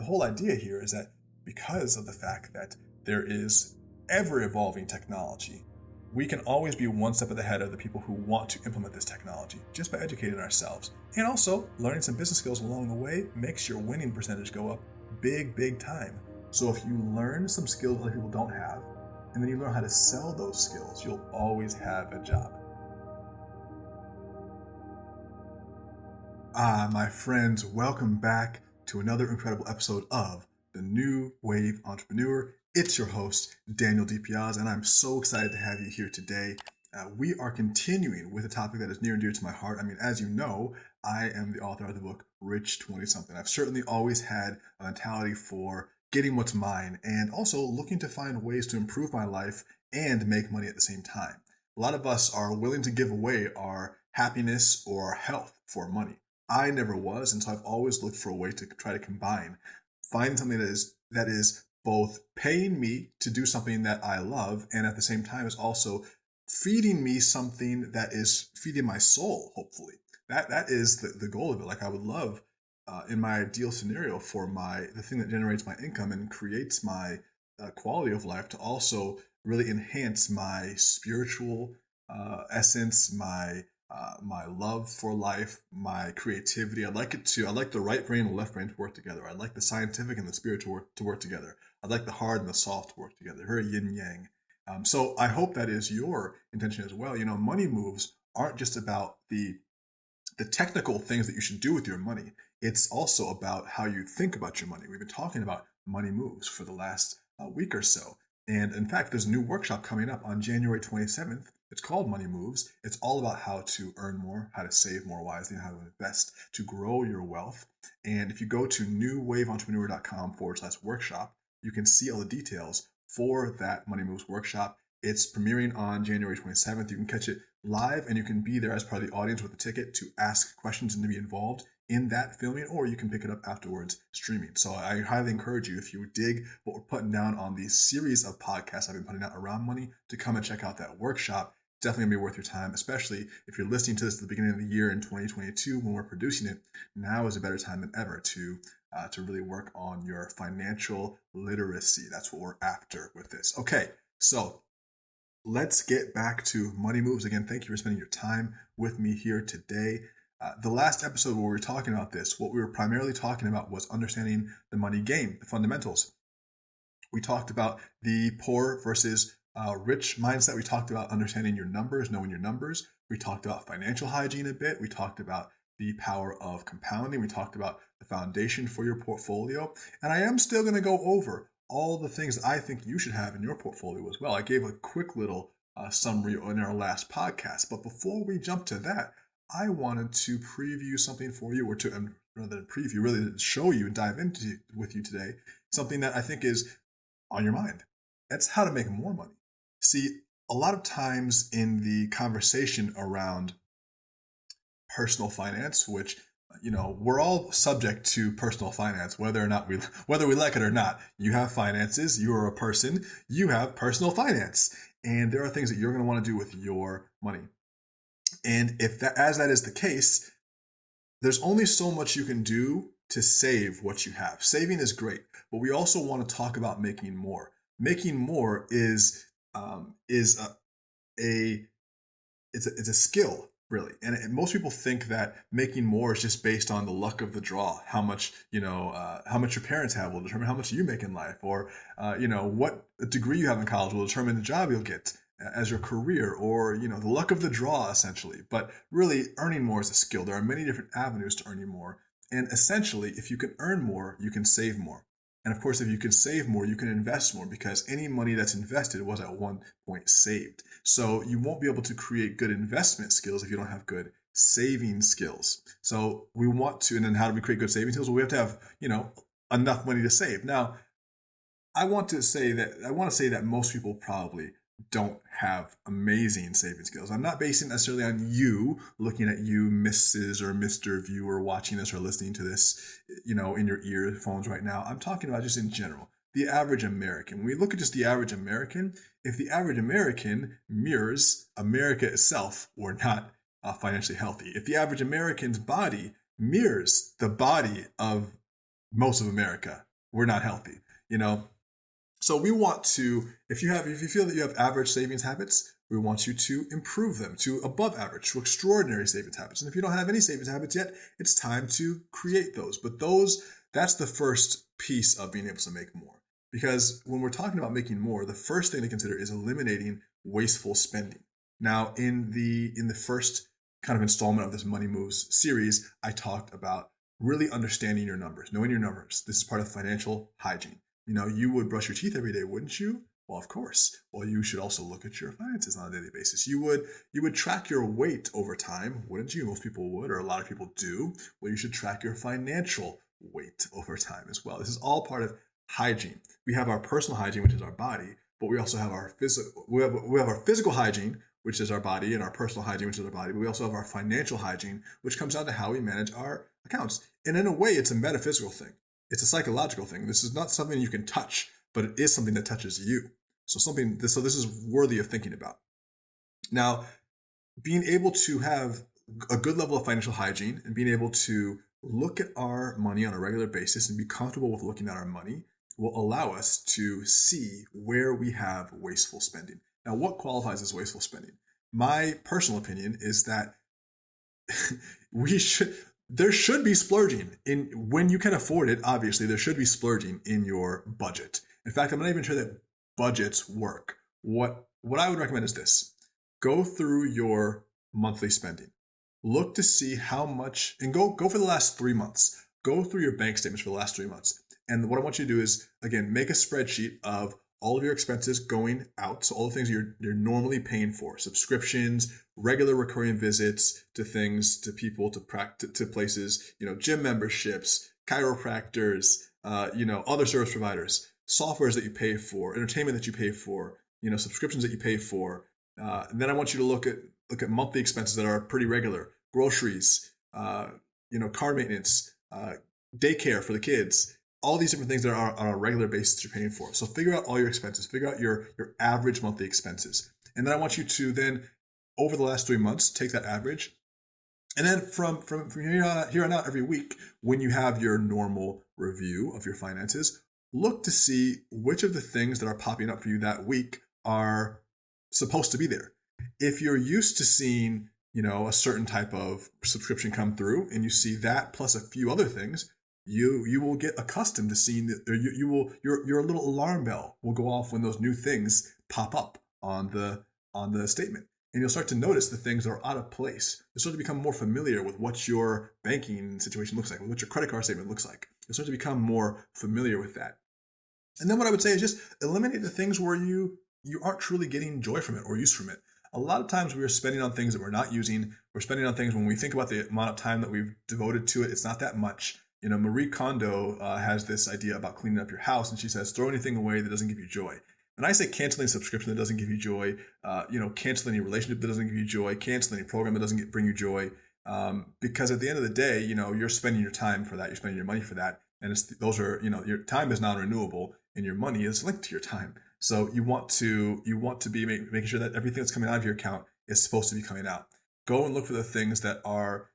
the whole idea here is that because of the fact that there is ever-evolving technology, we can always be one step ahead of the people who want to implement this technology just by educating ourselves. And also, learning some business skills along the way makes your winning percentage go up big time. So if you learn some skills other people don't have, and then you learn how to sell those skills, you'll always have a job. My friends, welcome back to another incredible episode of The New Wave Entrepreneur. It's your host, Daniel DiPiazza, and I'm so excited to have you here today. We are continuing with a topic that is near and dear to my heart. I mean, as you know, I am the author of the book, Rich 20-something. I've certainly always had a mentality for getting what's mine and also looking to find ways to improve my life and make money at the same time. A lot of us are willing to give away our happiness or our health for money. I never was, and so I've always looked for a way to try to find something that is both paying me to do something that I love and at the same time is also feeding me something that is feeding my soul, hopefully. That is the goal of it. Like I would love, in my ideal scenario, for the thing that generates my income and creates my quality of life to also really enhance my spiritual essence, my love for life, my creativity. I'd like the right brain and the left brain to work together. I'd like the scientific and the spiritual to work together. I'd like the hard and the soft to work together. Very yin yang. So I hope that is your intention as well. You know, money moves aren't just about the technical things that you should do with your money. It's also about how you think about your money. We've been talking about money moves for the last week or so. And in fact, there's a new workshop coming up on January 27th. It's called Money Moves. It's all about how to earn more, how to save more wisely, and how to invest to grow your wealth. And if you go to newwaveentrepreneur.com/workshop, you can see all the details for that Money Moves workshop. It's premiering on January 27th. You can catch it live and you can be there as part of the audience with a ticket to ask questions and to be involved in that filming, or you can pick it up afterwards streaming. So I highly encourage you, if you dig what we're putting down on the series of podcasts I've been putting out around money, to come and check out that workshop. Definitely gonna be worth your time, especially if you're listening to this at the beginning of the year in 2022 when we're producing it. Now is a better time than ever to really work on your financial literacy. That's what we're after with this. Okay, so let's get back to Money Moves. Again, thank you for spending your time with me here today. The last episode where we were talking about this, what we were primarily talking about was understanding the money game, the fundamentals. We talked about the poor versus rich mindset. We talked about understanding your numbers, knowing your numbers. We talked about financial hygiene a bit. We talked about the power of compounding. We talked about the foundation for your portfolio. And I am still going to go over all the things that I think you should have in your portfolio as well. I gave a quick little summary in our last podcast. But before we jump to that, I wanted to preview something for you, or rather than preview, really to show you and dive into with you today, something that I think is on your mind. That's how to make more money. See, a lot of times in the conversation around personal finance, which, you know, we're all subject to personal finance, whether we like it or not. You have finances, you are a person, you have personal finance, and there are things that you're going to want to do with your money. And as that is the case, there's only so much you can do to save what you have. Saving is great, but we also want to talk about making more. Making more is a skill, really. And most people think that making more is just based on the luck of the draw. How much your parents have will determine how much you make in life, or what degree you have in college will determine the job you'll get as your career, or the luck of the draw, essentially. But really, earning more is a skill. There are many different avenues to earning more, and essentially, if you can earn more, you can save more. And of course, if you can save more, you can invest more, because any money that's invested was at one point saved. So you won't be able to create good investment skills if you don't have good saving skills. So we want to, and then how do we create good saving skills? Well, we have to have, enough money to save. Now, I want to say that most people probably don't have amazing saving skills. I'm not basing it necessarily on you, looking at you, Mrs. or Mr. viewer, watching this or listening to this, in your earphones right now. I'm talking about just in general, the average American. When we look at just the average American, if the average American mirrors America itself, we're not financially healthy. If the average American's body mirrors the body of most of America, we're not healthy, you know? So we want to, if you feel that you have average savings habits, we want you to improve them to above average, to extraordinary savings habits. And if you don't have any savings habits yet, it's time to create those. But that's the first piece of being able to make more. Because when we're talking about making more, the first thing to consider is eliminating wasteful spending. Now, in the first kind of installment of this Money Moves series, I talked about really understanding your numbers, knowing your numbers. This is part of financial hygiene. You would brush your teeth every day, wouldn't you? Well, of course. Well, you should also look at your finances on a daily basis. You would track your weight over time, wouldn't you? Most people would, or a lot of people do. Well, you should track your financial weight over time as well. This is all part of hygiene. We have our personal hygiene, which is our body, but we also have our physical. We have our physical hygiene, which is our body, and our personal hygiene, which is our body. But we also have our financial hygiene, which comes down to how we manage our accounts. And in a way, it's a metaphysical thing. It's a psychological thing. This is not something you can touch, but it is something that touches you. So this is worthy of thinking about. Now, being able to have a good level of financial hygiene and being able to look at our money on a regular basis and be comfortable with looking at our money will allow us to see where we have wasteful spending. Now, what qualifies as wasteful spending? My personal opinion is that there should be splurging when you can afford it. Obviously, there should be splurging in your budget. In fact, I'm not even sure that budgets work. What I would recommend is this. Go through your monthly spending. Look to see how much, and go for the last 3 months. Go through your bank statements for the last 3 months. And what I want you to do is, again, make a spreadsheet of all of your expenses going out. So all the things you're normally paying for, subscriptions, regular recurring visits to things, to people, to places, gym memberships, chiropractors, other service providers, softwares that you pay for, entertainment that you pay for, subscriptions that you pay for. And then I want you to look at monthly expenses that are pretty regular, groceries, car maintenance, daycare for the kids, all these different things that are on a regular basis you're paying for. So figure out all your expenses, figure out your average monthly expenses. And then I want you to then, over the last 3 months, take that average. And then from here on out, every week, when you have your normal review of your finances, look to see which of the things that are popping up for you that week are supposed to be there. If you're used to seeing, a certain type of subscription come through, and you see that plus a few other things, you will get accustomed to seeing that your little alarm bell will go off when those new things pop up on the statement. And you'll start to notice the things that are out of place. You'll start to become more familiar with what your banking situation looks like, what your credit card statement looks like. You'll start to become more familiar with that. And then what I would say is just eliminate the things where you aren't truly getting joy from it or use from it. A lot of times we are spending on things that we're not using. We're spending on things when we think about the amount of time that we've devoted to it, it's not that much. Marie Kondo has this idea about cleaning up your house, and she says, throw anything away that doesn't give you joy. And I say cancel any subscription that doesn't give you joy, cancel any relationship that doesn't give you joy, cancel any program that doesn't bring you joy. Because at the end of the day, you're spending your time for that, you're spending your money for that. And your time is non-renewable and your money is linked to your time. So you want to be making sure that everything that's coming out of your account is supposed to be coming out. Go and look for the things that aren't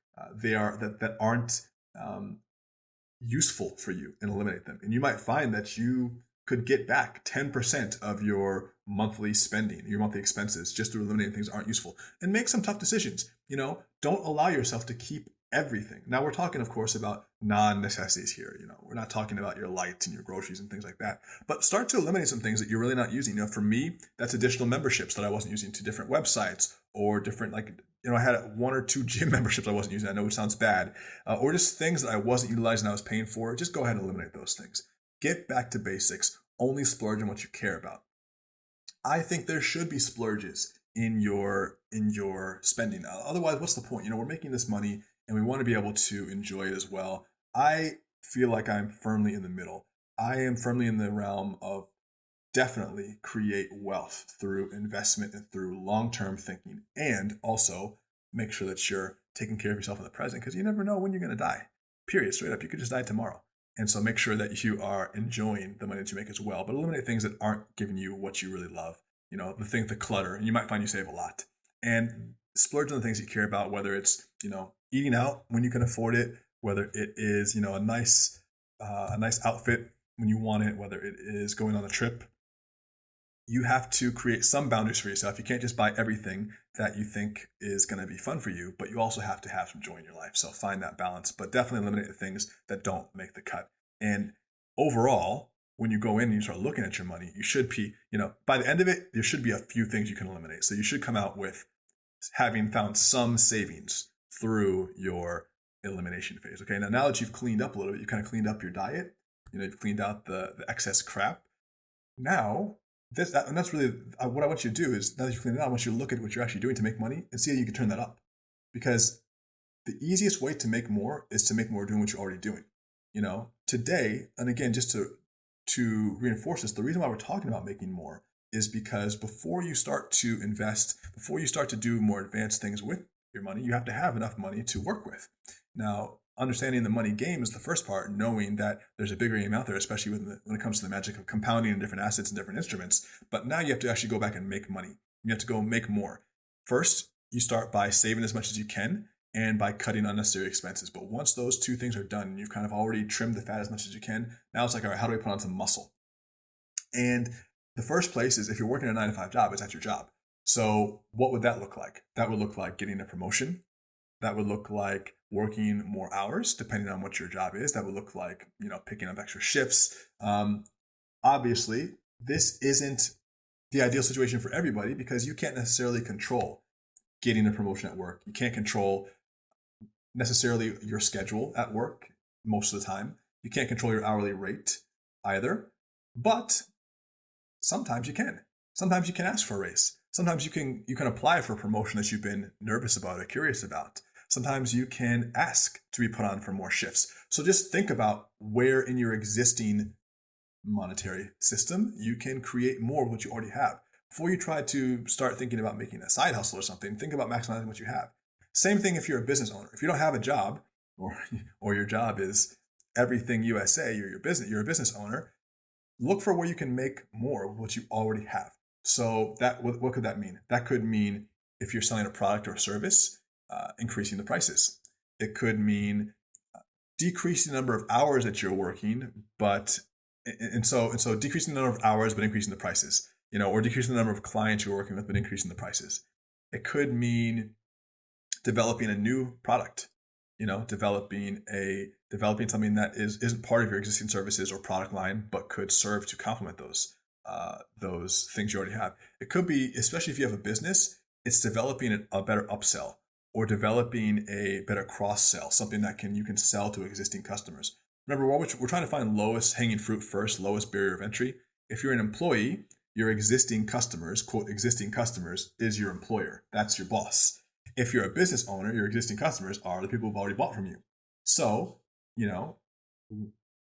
useful for you and eliminate them. And you might find that you could get back 10% of your monthly spending, your monthly expenses, just through eliminating things that aren't useful. And make some tough decisions. Don't allow yourself to keep everything. Now we're talking, of course, about non-necessities here. We're not talking about your lights and your groceries and things like that. But start to eliminate some things that you're really not using. For me, that's additional memberships that I wasn't using to different websites or different, I had 1 or 2 gym memberships I wasn't using. I know it sounds bad. Or just things that I wasn't utilizing I was paying for. Just go ahead and eliminate those things. Get back to basics. Only splurge on what you care about. I think there should be splurges in your spending. Otherwise, what's the point? We're making this money and we want to be able to enjoy it as well. I feel like I'm firmly in the middle. I am firmly in the realm of definitely create wealth through investment and through long-term thinking, and also make sure that you're taking care of yourself in the present, because you never know when you're going to die. Period. Straight up. You could just die tomorrow. And so make sure that you are enjoying the money that you make as well, but eliminate things that aren't giving you what you really love. The clutter, and you might find you save a lot. And splurge on the things you care about, whether it's, eating out when you can afford it, whether it is, a nice outfit when you want it, whether it is going on a trip, you have to create some boundaries for yourself. You can't just buy everything that you think is going to be fun for you, but you also have to have some joy in your life. So find that balance, but definitely eliminate the things that don't make the cut. And overall, when you go in and you start looking at your money, you should be, by the end of it, there should be a few things you can eliminate. So you should come out with having found some savings through your elimination phase. Okay, now that you've cleaned up a little bit, you kind of cleaned up your diet, you've cleaned out the excess crap. Now, that's really what I want you to do is, now that you've cleaned it out, I want you to look at what you're actually doing to make money and see how you can turn that up. Because the easiest way to make more is to make more doing what you're already doing. Today, and again, just to reinforce this, the reason why we're talking about making more is because before you start to invest, before you start to do more advanced things with your money, you have to have enough money to work with. Now, understanding the money game is the first part, knowing that there's a bigger game out there, especially when it comes to the magic of compounding in different assets and different instruments. But now you have to actually go back and make money. You have to go make more. First, you start by saving as much as you can and by cutting unnecessary expenses. But once those two things are done, and you've kind of already trimmed the fat as much as you can, now it's like, all right, how do I put on some muscle? And the first place is, if you're working a 9-to-5 job, it's at your job. So what would that look like? That would look like getting a promotion. That would look like working more hours, depending on what your job is. That would look like, picking up extra shifts. Obviously, this isn't the ideal situation for everybody because you can't necessarily control getting a promotion at work. You can't control necessarily your schedule at work most of the time. You can't control your hourly rate either. But sometimes you can. Sometimes you can ask for a raise. Sometimes you can apply for a promotion that you've been nervous about or curious about. Sometimes you can ask to be put on for more shifts. So just think about where in your existing monetary system you can create more of what you already have. Before you try to start thinking about making a side hustle or something, think about maximizing what you have. Same thing if you're a business owner. If you don't have a job, or your job is everything USA, you're a business owner, look for where you can make more of what you already have. So what could that mean? That could mean, if you're selling a product or a service, increasing the prices. It could mean decreasing the number of hours that you're working, so decreasing the number of hours but increasing the prices, or decreasing the number of clients you're working with but increasing the prices. It could mean developing a new product, developing something that isn't part of your existing services or product line but could serve to complement those things you already have. It could be, especially if you have a business, it's developing a better upsell or developing a better cross-sell, something that you can sell to existing customers. Remember, we're trying to find lowest hanging fruit first, lowest barrier of entry. If you're an employee, your existing customers, quote, existing customers, is your employer. That's your boss. If you're a business owner, your existing customers are the people who've already bought from you. So,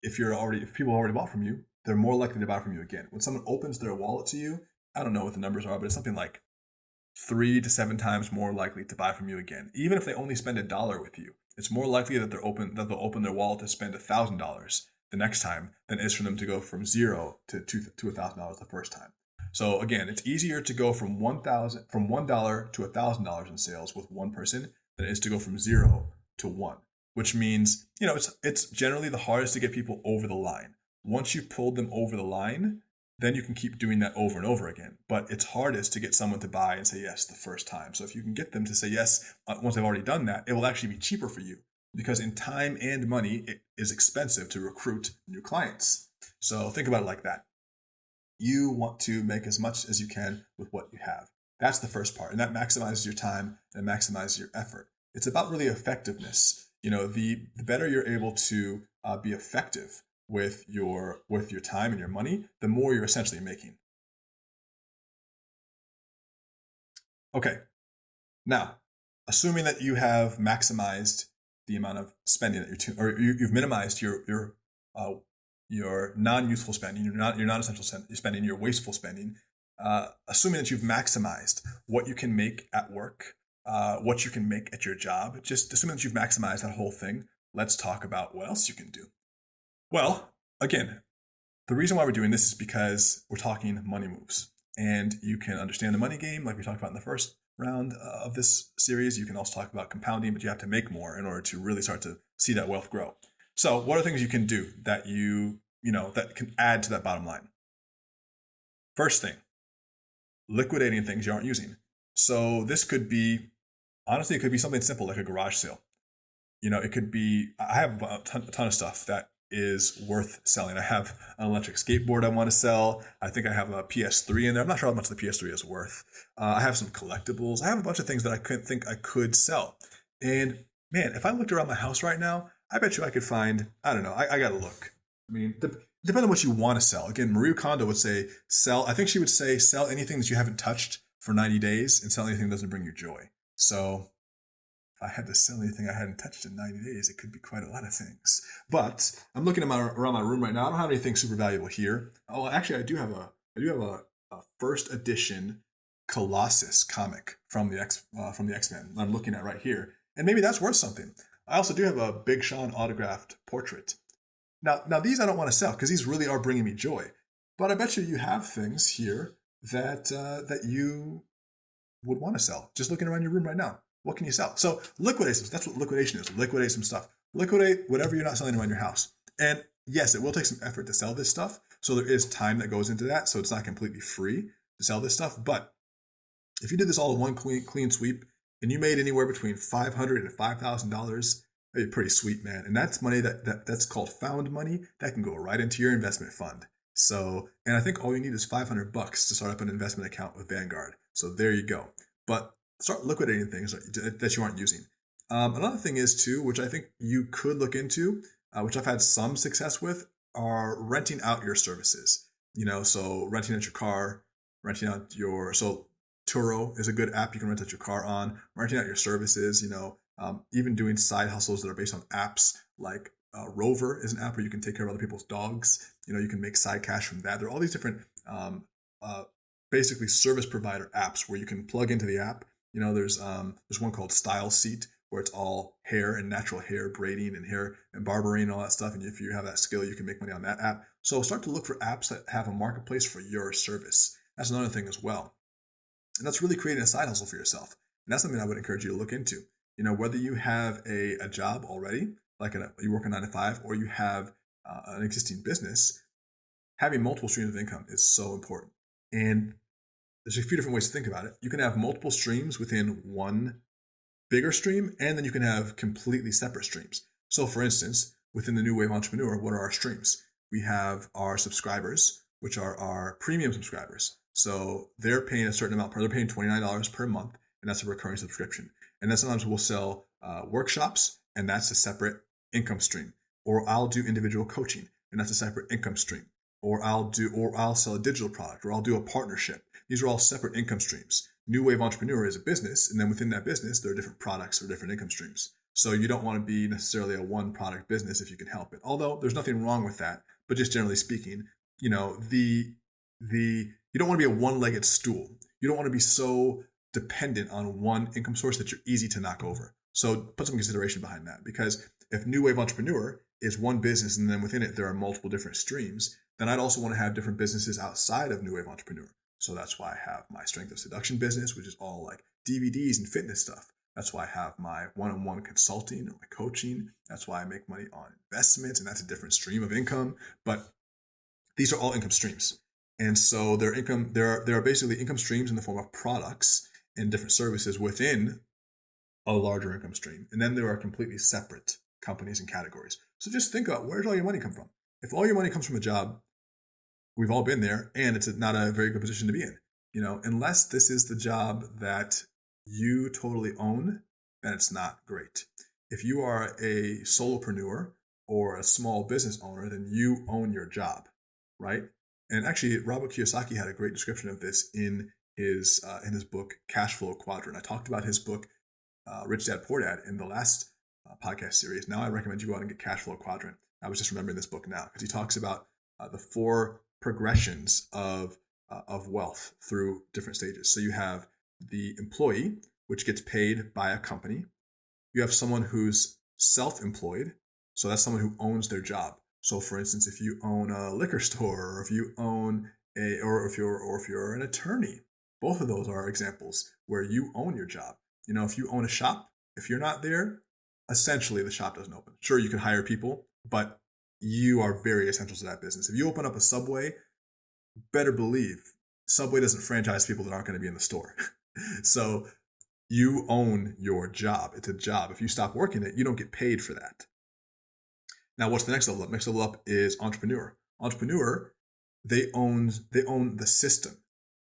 if people already bought from you, they're more likely to buy from you again. When someone opens their wallet to you, I don't know what the numbers are, but it's something like 3 to 7 times more likely to buy from you again. Even if they only spend $1 with you, it's more likely that they'll open their wallet to spend $1,000 the next time than it is for them to go from $0 to $1,000 the first time. So again, it's easier to go from $1 to $1,000 in sales with one person than it is to go from 0 to 1, which means, it's generally the hardest to get people over the line. Once you've pulled them over the line, then you can keep doing that over and over again. But it's hardest to get someone to buy and say yes the first time. So if you can get them to say yes once they've already done that, it will actually be cheaper for you, because in time and money, it is expensive to recruit new clients. So think about it like that. You want to make as much as you can with what you have. That's the first part. And that maximizes your time and maximizes your effort. It's about really effectiveness. The better you're able to be effective with your time and your money, the more you're essentially making. Okay. Now, assuming that you have maximized the amount of spending that you've minimized your non-useful spending, your non-essential spending, your wasteful spending, assuming that you've maximized what you can make at work, what you can make at your job, just assuming that you've maximized that whole thing, let's talk about what else you can do. Well, again, the reason why we're doing this is because we're talking money moves, and you can understand the money game like we talked about in the first round of this series. You can also talk about compounding, but you have to make more in order to really start to see that wealth grow. So what are things you can do that you that can add to that bottom line. First thing, liquidating things you aren't using. So this could be, honestly, it could be something simple like a garage sale. It could be, I have a ton of stuff that is worth selling. I have an electric skateboard I want to sell. I think I have a PS3 in there. I'm not sure how much the PS3 is worth. I have some collectibles. I have a bunch of things that I could sell. And man, if I looked around my house right now, I bet you I could find, I don't know, I got to look. I mean, depending on what you want to sell. Again, Marie Kondo would say I think she would say sell anything that you haven't touched for 90 days and sell anything that doesn't bring you joy. So if I had to sell anything I hadn't touched in 90 days, it could be quite a lot of things. But I'm looking around my room right now. I don't have anything super valuable here. Oh, actually, I do have a first edition Colossus comic from the X-Men I'm looking at right here, and maybe that's worth something. I also do have a Big Sean autographed portrait. Now these I don't want to sell because these really are bringing me joy. But I bet you have things here that you would want to sell. Just looking around your room right now. What can you sell? So liquidate some. That's what liquidation is. Liquidate some stuff. Liquidate whatever you're not selling around your house. And yes, it will take some effort to sell this stuff. So there is time that goes into that. So it's not completely free to sell this stuff. But if you did this all in one clean sweep and you made anywhere between $500 and $5,000, that'd be pretty sweet, man. And that's money that's called found money that can go right into your investment fund. So, and I think all you need is $500 to start up an investment account with Vanguard. So there you go. But start liquidating things that you aren't using. Another thing is too, which I think you could look into, which I've had some success with, are renting out your services. So renting out your car, so Turo is a good app you can rent out your car on, renting out your services, even doing side hustles that are based on apps like Rover is an app where you can take care of other people's dogs. You can make side cash from that. There are all these different basically service provider apps where you can plug into the app. There's one called Style Seat where it's all hair and natural hair braiding and hair and barbering and all that stuff. And if you have that skill, you can make money on that app. So start to look for apps that have a marketplace for your service. That's another thing as well. And that's really creating a side hustle for yourself. And that's something I would encourage you to look into. Whether you have a job already, like you work a 9 to 5, or you have an existing business, having multiple streams of income is so important. And there's a few different ways to think about it. You can have multiple streams within one bigger stream, and then you can have completely separate streams. So for instance, within the New Wave Entrepreneur, what are our streams? We have our subscribers, which are our premium subscribers. So they're paying a certain amount they're paying $29 per month, and that's a recurring subscription. And then sometimes we'll sell workshops, and that's a separate income stream. Or I'll do individual coaching, and that's a separate income stream. Or I'll sell a digital product, or I'll do a partnership. These are all separate income streams. New Wave Entrepreneur is a business, and then within that business, there are different products or different income streams. So you don't want to be necessarily a one product business if you can help it. Although there's nothing wrong with that, but just generally speaking, you don't want to be a one-legged stool. You don't want to be so dependent on one income source that you're easy to knock over. So put some consideration behind that, because if New Wave Entrepreneur is one business and then within it there are multiple different streams, then I'd also want to have different businesses outside of New Wave Entrepreneur. So that's why I have my Strength of Seduction business, which is all like DVDs and fitness stuff. That's why I have my one-on-one consulting or my coaching. That's why I make money on investments, and that's a different stream of income. But these are all income streams. And so there are basically income streams in the form of products and different services within a larger income stream. And then there are completely separate companies and categories. So just think about, where does all your money come from? If all your money comes from a job, we've all been there, and it's not a very good position to be in. Unless this is the job that you totally own, then it's not great. If you are a solopreneur or a small business owner, then you own your job, right? And actually, Robert Kiyosaki had a great description of this in his book, Cash Flow Quadrant. I talked about his book, Rich Dad Poor Dad, in the last podcast series. Now I recommend you go out and get Cash Flow Quadrant. I was just remembering this book now because he talks about the 4 progressions of wealth through different stages. So you have the employee, which gets paid by a company. You have someone who's self-employed. So that's someone who owns their job. So for instance, if you own a liquor store, or if you own or if you're an attorney, both of those are examples where you own your job. If you own a shop, if you're not there, essentially the shop doesn't open. Sure, you can hire people, but you are very essential to that business. If you open up a Subway, better believe Subway doesn't franchise people that aren't going to be in the store. So you own your job. It's a job. If you stop working it, you don't get paid for that. Now, what's the next level up? Next level up is entrepreneur. Entrepreneur, they own the system.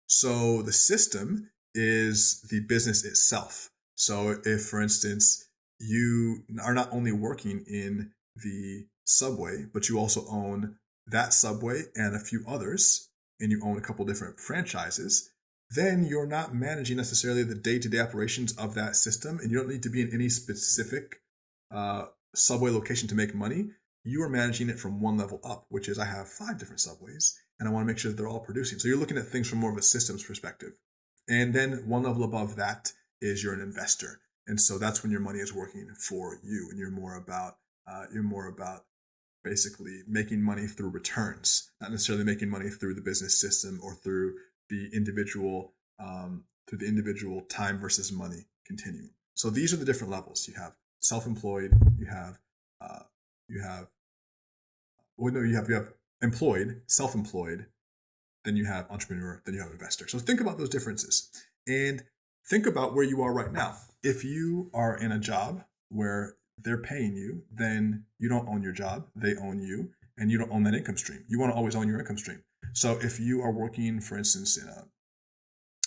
So the system is the business itself. So if, for instance, you are not only working in the Subway, but you also own that Subway and a few others, and you own a couple different franchises, then you're not managing necessarily the day-to-day operations of that system, and you don't need to be in any specific Subway location to make money. You are managing it from one level up, which is I have 5 different Subways, and I want to make sure that they're all producing. So you're looking at things from more of a systems perspective. And then one level above that is you're an investor. And so that's when your money is working for you, and you're more about basically making money through returns, not necessarily making money through the business system or through the individual time versus money continuum. So these are the different levels. You have self-employed, you have employed, self-employed, then you have entrepreneur, then you have investor. So think about those differences and think about where you are right now. If you are in a job where they're paying you, then you don't own your job, they own you, and you don't own that income stream. You want to always own your income stream. So if you are working, for instance,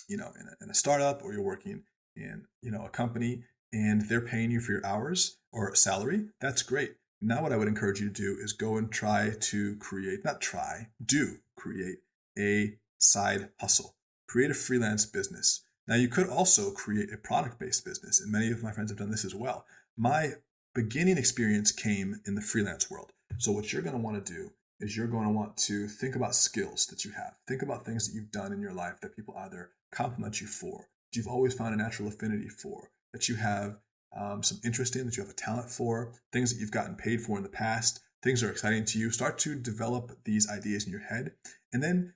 in a startup, or you're working in a company and they're paying you for your hours or salary, that's great. Now what I would encourage you to do is go and create a side hustle. Create a freelance business. Now you could also create a product-based business, and many of my friends have done this as well. My beginning experience came in the freelance world. So what you're going to want to do is you're going to want to think about skills that you have. Think about things that you've done in your life that people either compliment you for, that you've always found a natural affinity for, that you have some interest in, that you have a talent for, things that you've gotten paid for in the past, things that are exciting to you. Start to develop these ideas in your head, and then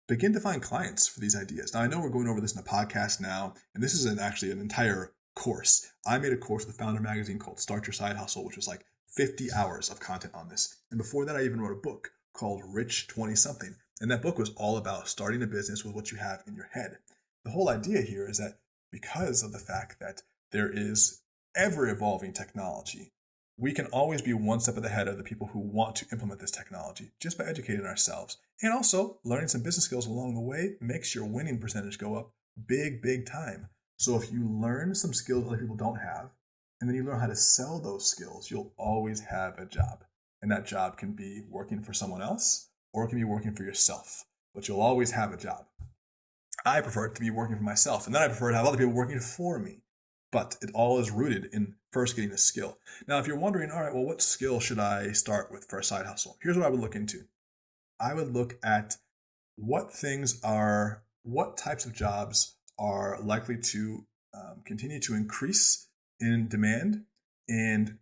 begin to find clients for these ideas. Now, I know we're going over this in a podcast now, and this is actually an entire course. I made a course with Founder Magazine called Start Your Side Hustle, which was like 50 hours of content on this. And before that, I even wrote a book called Rich 20-something. And that book was all about starting a business with what you have in your head. The whole idea here is that because of the fact that there is ever-evolving technology, we can always be one step ahead of the people who want to implement this technology just by educating ourselves. And also, learning some business skills along the way makes your winning percentage go up big time. So if you learn some skills other people don't have, and then you learn how to sell those skills, you'll always have a job. And that job can be working for someone else, or it can be working for yourself. But you'll always have a job. I prefer it to be working for myself, and then I prefer to have other people working for me. But it all is rooted in first getting a skill. Now, if you're wondering, all right, well, what skill should I start with for a side hustle? Here's what I would look into. I would look at what types of jobs are likely to continue to increase in demand, and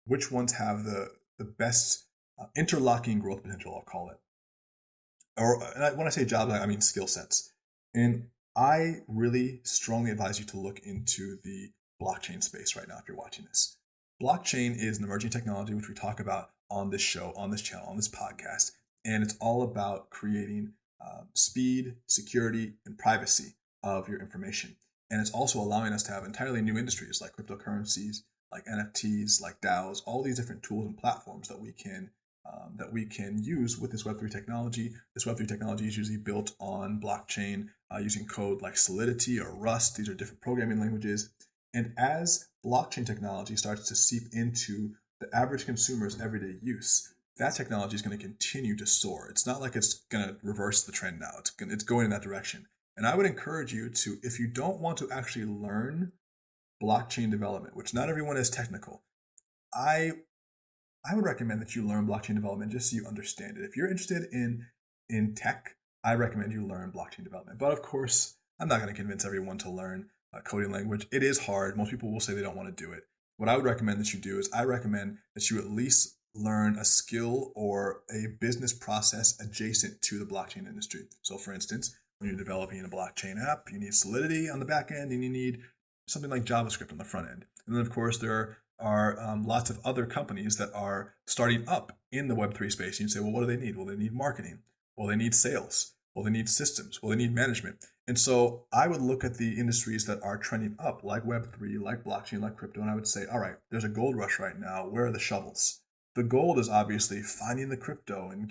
which ones have the best interlocking growth potential, I'll call it. And when I say jobs, I mean skill sets. And I really strongly advise you to look into the blockchain space right now if you're watching this. Blockchain is an emerging technology which we talk about on this show, on this channel, on this podcast, and it's all about creating speed, security, and privacy of your information. And it's also allowing us to have entirely new industries like cryptocurrencies, like NFTs, like DAOs, all these different tools and platforms that we can use with this Web3 technology. This Web3 technology is usually built on blockchain using code like Solidity or Rust. These are different programming languages. And as blockchain technology starts to seep into the average consumer's everyday use, that technology is going to continue to soar. It's not like it's going to reverse the trend now. It's going in that direction. And I would encourage you to, if you don't want to actually learn blockchain development, which not everyone is technical, I would recommend that you learn blockchain development just so you understand it. If you're interested in tech, I recommend you learn blockchain development. But of course, I'm not going to convince everyone to learn a coding language. It is hard. Most people will say they don't want to do it. What I would recommend that you do is I recommend that you at least learn a skill or a business process adjacent to the blockchain industry. So for instance, when you're developing a blockchain app, you need Solidity on the back end, and you need something like JavaScript on the front end. And then, of course, there are lots of other companies that are starting up in the Web3 space. You'd say, well, what do they need? Well, they need marketing. Well, they need sales. Well, they need systems. Well, they need management. And so I would look at the industries that are trending up, like Web3, like blockchain, like crypto, and I would say, all right, there's a gold rush right now. Where are the shovels? The gold is obviously finding the crypto and,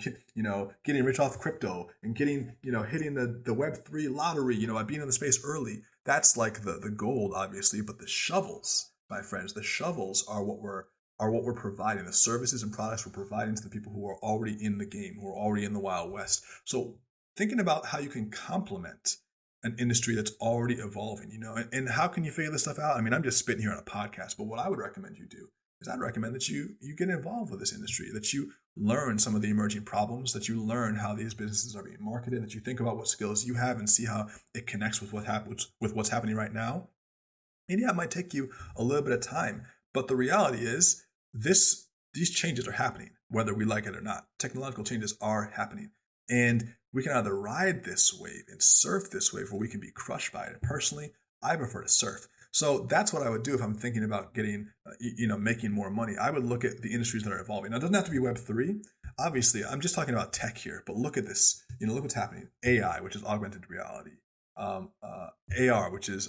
getting rich off crypto and getting, hitting the Web3 lottery, by being in the space early. That's like the gold, obviously. But the shovels, my friends, the shovels are what we're providing, the services and products we're providing to the people who are already in the game, who are already in the Wild West. So thinking about how you can complement an industry that's already evolving, and how can you figure this stuff out? I mean, I'm just spitting here on a podcast, but what I would recommend you do is I'd recommend that you get involved with this industry, that you learn some of the emerging problems, that you learn how these businesses are being marketed, that you think about what skills you have and see how it connects with what's happening right now. And yeah, it might take you a little bit of time, but the reality is these changes are happening, whether we like it or not. Technological changes are happening. And we can either ride this wave and surf this wave, or we can be crushed by it. And personally, I prefer to surf. So that's what I would do if I'm thinking about getting, making more money. I would look at the industries that are evolving. Now, it doesn't have to be Web3. Obviously, I'm just talking about tech here, but look at this. Look what's happening. AI, which is augmented reality. AI, which is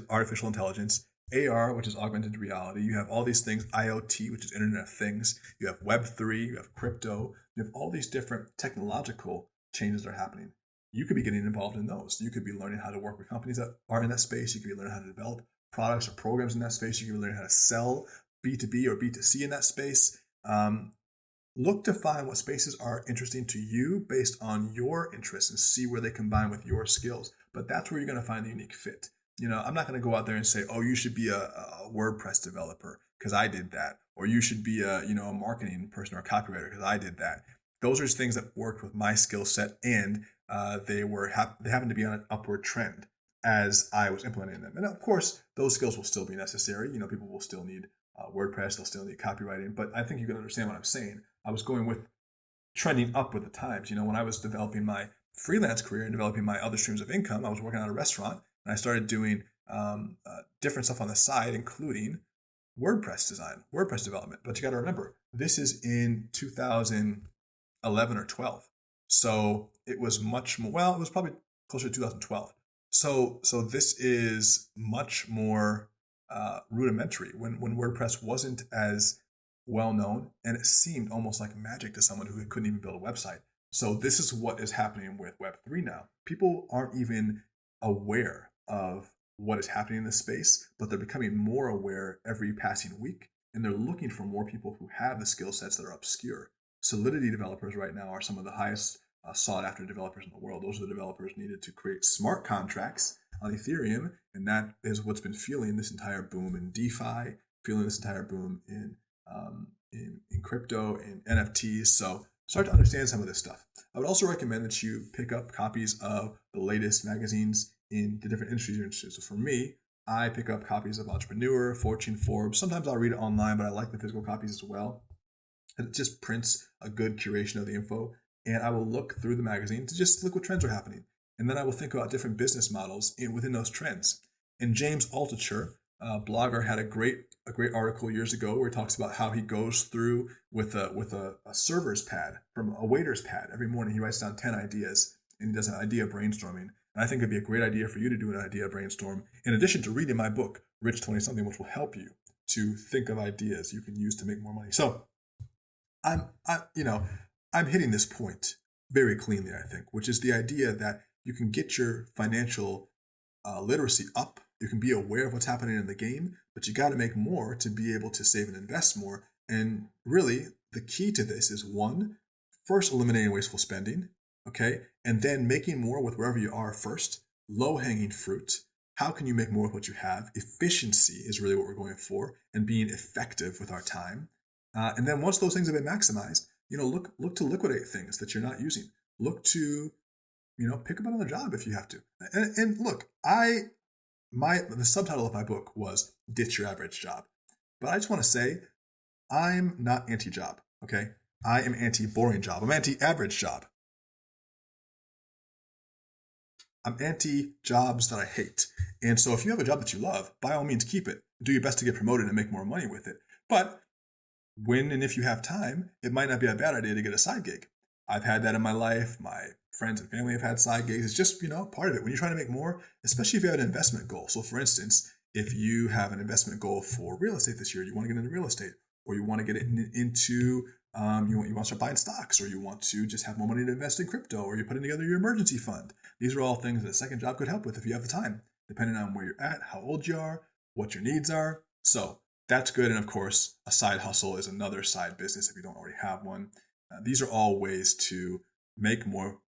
artificial intelligence. AR, which is augmented reality. You have all these things, IoT, which is Internet of Things. You have Web3, you have crypto. You have all these different technological changes that are happening. You could be getting involved in those. You could be learning how to work with companies that are in that space. You could be learning how to develop products or programs in that space. You could be learning how to sell B2B or B2C in that space. Look to find what spaces are interesting to you based on your interests and see where they combine with your skills. But that's where you're going to find the unique fit. I'm not going to go out there and say, oh, you should be a WordPress developer because I did that. Or you should be a marketing person or a copywriter because I did that. Those are things that worked with my skill set, and they happened to be on an upward trend as I was implementing them. And of course, those skills will still be necessary. People will still need WordPress, they'll still need copywriting. But I think you can understand what I'm saying. I was going with trending up with the times. When I was developing my freelance career and developing my other streams of income, I was working at a restaurant. And I started doing different stuff on the side, including WordPress design, WordPress development. But you got to remember, this is in 2011 or 12. So it was much more, it was probably closer to 2012. So this is much more rudimentary when WordPress wasn't as well known, and it seemed almost like magic to someone who couldn't even build a website. So this is what is happening with Web3 now. People aren't even aware of what is happening in this space, but they're becoming more aware every passing week, and they're looking for more people who have the skill sets that are obscure. Solidity developers right now are some of the highest sought after developers in the world. Those are the developers needed to create smart contracts on Ethereum, and that is what's been fueling this entire boom in DeFi, fueling this entire boom in crypto and NFTs. So start to understand some of this stuff. I would also recommend that you pick up copies of the latest magazines in the different industries you're interested in. So for me, I pick up copies of Entrepreneur, Fortune, Forbes. Sometimes I'll read it online, but I like the physical copies as well. It just prints a good curation of the info. And I will look through the magazine to just look what trends are happening. And then I will think about different business models within those trends. And James Altucher, a blogger, had a great article years ago where he talks about how he goes through with a server's pad, from a waiter's pad. Every morning he writes down 10 ideas and he does an idea brainstorming. And I think it'd be a great idea for you to do an idea brainstorm, in addition to reading my book, Rich 20-something, which will help you to think of ideas you can use to make more money. So I'm hitting this point very cleanly, I think, which is the idea that you can get your financial literacy up. You can be aware of what's happening in the game, but you got to make more to be able to save and invest more. And really, the key to this is first eliminating wasteful spending, okay? And then making more with wherever you are first, low-hanging fruit. How can you make more with what you have? Efficiency is really what we're going for, and being effective with our time. And then once those things have been maximized, look to liquidate things that you're not using. Look to, pick up another job if you have to. And look, the subtitle of my book was Ditch Your Average Job. But I just want to say, I'm not anti-job, okay? I am anti-boring job. I'm anti-average job. I'm anti-jobs that I hate. And so if you have a job that you love, by all means, keep it. Do your best to get promoted and make more money with it. But when and if you have time, it might not be a bad idea to get a side gig. I've had that in my life. My friends and family have had side gigs. It's just, part of it. When you're trying to make more, especially if you have an investment goal. So for instance, if you have an investment goal for real estate this year, you want to get into real estate, or you want to get into, you want to start buying stocks, or you want to just have more money to invest in crypto, or you're putting together your emergency fund. These are all things that a second job could help with if you have the time, depending on where you're at, how old you are, what your needs are. So that's good. And of course, a side hustle is another side business if you don't already have one. These are all ways to make more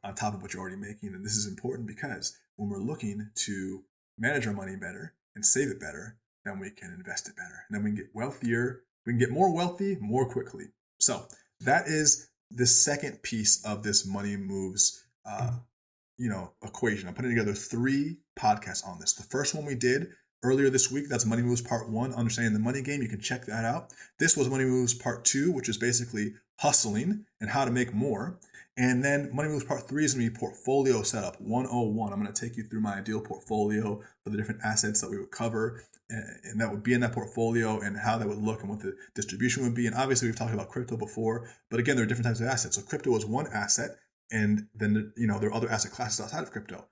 on top of what you're already making. And this is important because when we're looking to manage our money better and save it better, then we can invest it better. And then we can get wealthier. We can get more wealthy more quickly. So that is the second piece of this money moves, equation. I'm putting together 3 podcasts on this. The first one we did earlier this week, that's Money Moves Part 1, Understanding the Money Game. You can check that out. This was Money Moves Part 2, which is basically hustling and how to make more. And then Money Moves Part 3 is going to be Portfolio Setup 101. I'm going to take you through my ideal portfolio for the different assets that we would cover and that would be in that portfolio and how that would look and what the distribution would be. And obviously, we've talked about crypto before, but again, there are different types of assets. So crypto is one asset, and then there are other asset classes outside of crypto,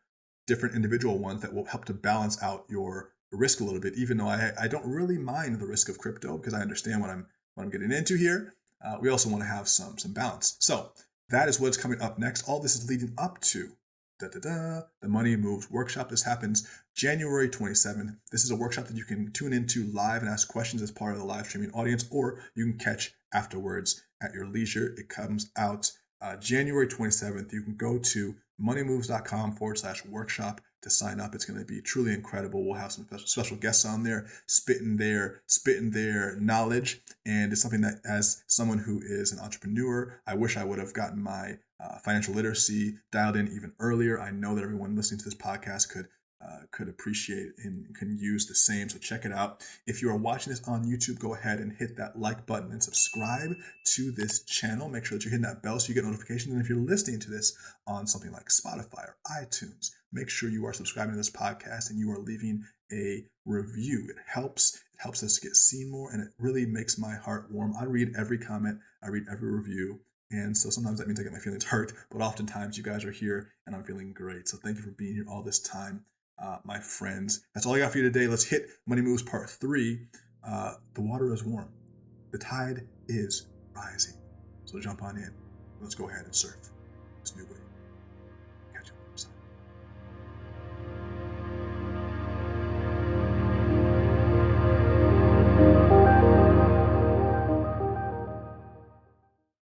different individual ones that will help to balance out your risk a little bit, even though I don't really mind the risk of crypto because I understand what I'm getting into here. We also want to have some balance. So that is what's coming up next. All this is leading up to the Money Moves workshop. This happens January 27th. This is a workshop that you can tune into live and ask questions as part of the live streaming audience, or you can catch afterwards at your leisure. It comes out January 27th. You can go to moneymoves.com/workshop to sign up. It's going to be truly incredible. We'll have some special guests on there spitting their knowledge. And it's something that, as someone who is an entrepreneur, I wish I would have gotten my financial literacy dialed in even earlier. I know that everyone listening to this podcast could appreciate and can use the same. So check it out. If you are watching this on YouTube, go ahead and hit that like button and subscribe to this channel. Make sure that you're hitting that bell so you get notifications. And if you're listening to this on something like Spotify or iTunes, make sure you are subscribing to this podcast and you are leaving a review. It helps us get seen more, and it really makes my heart warm. I read every comment. I read every review. And so sometimes that means I get my feelings hurt, but oftentimes you guys are here and I'm feeling great. So thank you for being here all this time. My friends, that's all I got for you today. Let's hit Money Moves Part 3. The water is warm. The tide is rising. So jump on in. Let's go ahead and surf this new wave.